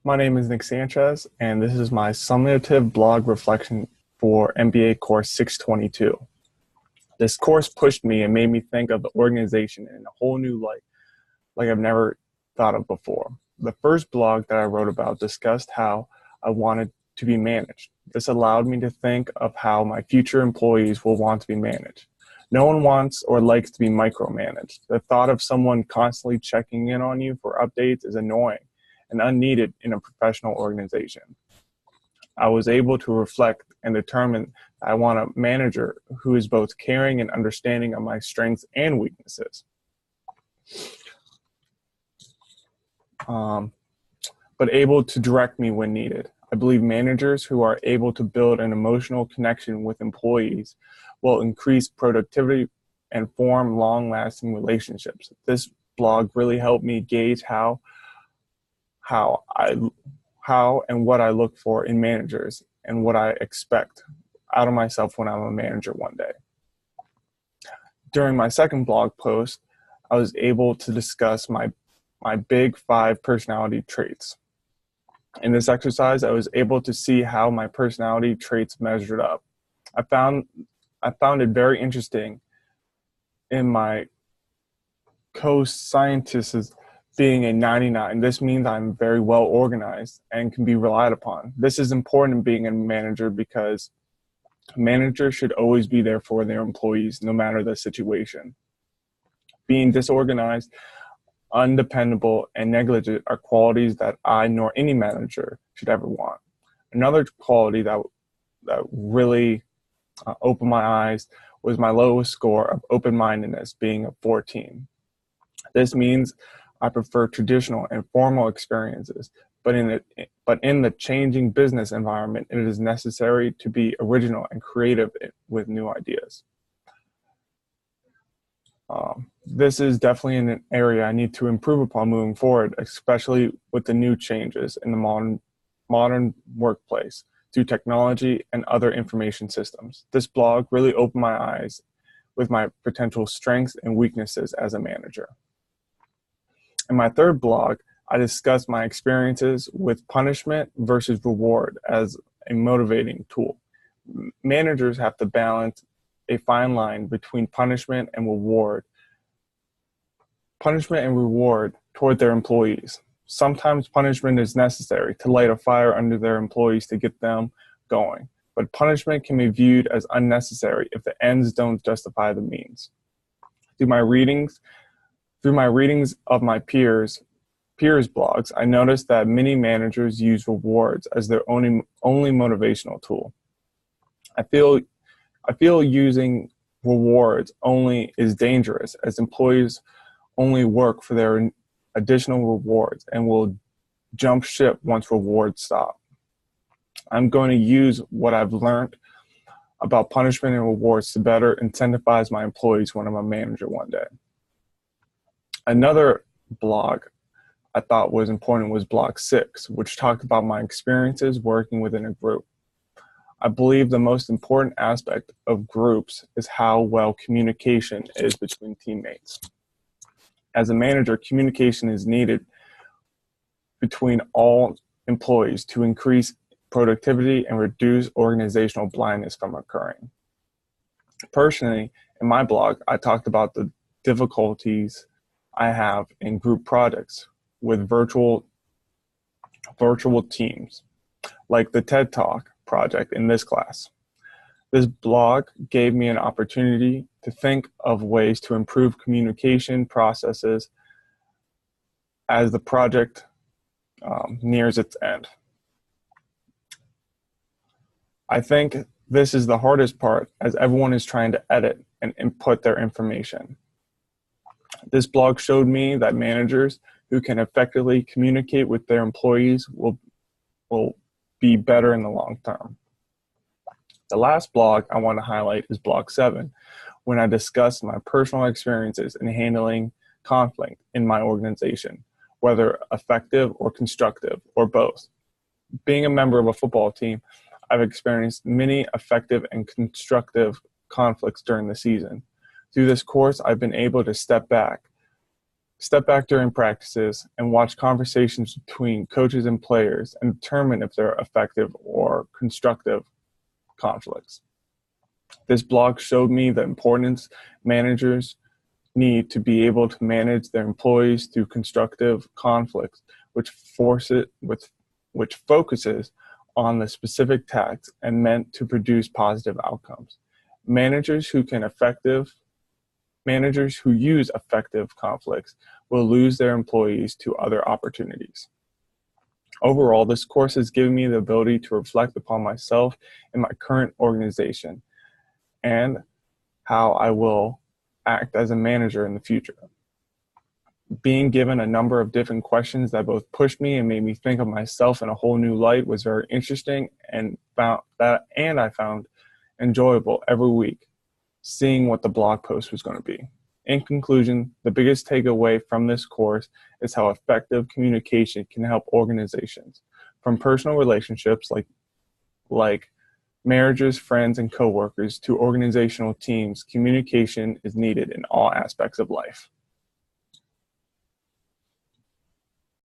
My name is Nick Sanchez, and this is my summative blog reflection for MBA course 622. This course pushed me and made me think of the organization in a whole new light, like I've never thought of before. The first blog that I wrote about discussed how I wanted to be managed. This allowed me to think of how my future employees will want to be managed. No one wants or likes to be micromanaged. The thought of someone constantly checking in on you for updates is annoying and unneeded in a professional organization. I was able to reflect and determine that I want a manager who is both caring and understanding of my strengths and weaknesses, but able to direct me when needed. I believe managers who are able to build an emotional connection with employees will increase productivity and form long-lasting relationships. This blog really helped me gauge how and what I look for in managers and what I expect out of myself when I'm a manager one day. During my second blog post, I was able to discuss my big 5 personality traits. In this exercise, I was able to see how my personality traits measured up. I found it very interesting in my co-scientists being a 99. This means I'm very well organized and can be relied upon. This is important in being a manager because managers should always be there for their employees, no matter the situation. Being disorganized, undependable, and negligent are qualities that I nor any manager should ever want. Another quality that really opened my eyes was my lowest score of open-mindedness, being a 14. This means I prefer traditional and formal experiences, but in the changing business environment, it is necessary to be original and creative with new ideas. This is definitely an area I need to improve upon moving forward, especially with the new changes in the modern workplace through technology and other information systems. This blog really opened my eyes with my potential strengths and weaknesses as a manager. In my third blog, I discussed my experiences with punishment versus reward as a motivating tool. Managers have to balance a fine line between punishment and reward toward their employees. Sometimes punishment is necessary to light a fire under their employees to get them going, but punishment can be viewed as unnecessary if the ends don't justify the means. Through my readings of my peers' blogs, I noticed that many managers use rewards as their only motivational tool. I feel using rewards only is dangerous, as employees only work for their additional rewards and will jump ship once rewards stop. I'm going to use what I've learned about punishment and rewards to better incentivize my employees when I'm a manager one day. Another blog I thought was important was blog 6, which talked about my experiences working within a group. I believe the most important aspect of groups is how well communication is between teammates. As a manager, communication is needed between all employees to increase productivity and reduce organizational blindness from occurring. Personally, in my blog, I talked about the difficulties I have in group projects with virtual teams, like the TED Talk project in this class. This blog gave me an opportunity to think of ways to improve communication processes as the project nears its end. I think this is the hardest part, as everyone is trying to edit and input their information. This blog showed me that managers who can effectively communicate with their employees will be better in the long term. The last blog I want to highlight is blog 7, when I discussed my personal experiences in handling conflict in my organization, whether effective or constructive, or both. Being a member of a football team, I've experienced many effective and constructive conflicts during the season. Through this course, I've been able to step back Step back during practices and watch conversations between coaches and players and determine if they're effective or constructive conflicts. This blog showed me the importance managers need to be able to manage their employees through constructive conflicts, which focuses on the specific tasks and meant to produce positive outcomes. Managers who use effective conflicts will lose their employees to other opportunities. Overall, this course has given me the ability to reflect upon myself and my current organization and how I will act as a manager in the future. Being given a number of different questions that both pushed me and made me think of myself in a whole new light was very interesting, and I found enjoyable every week seeing what the blog post was going to be. In conclusion, the biggest takeaway from this course is how effective communication can help organizations. From personal relationships like marriages, friends, and coworkers to organizational teams, communication is needed in all aspects of life.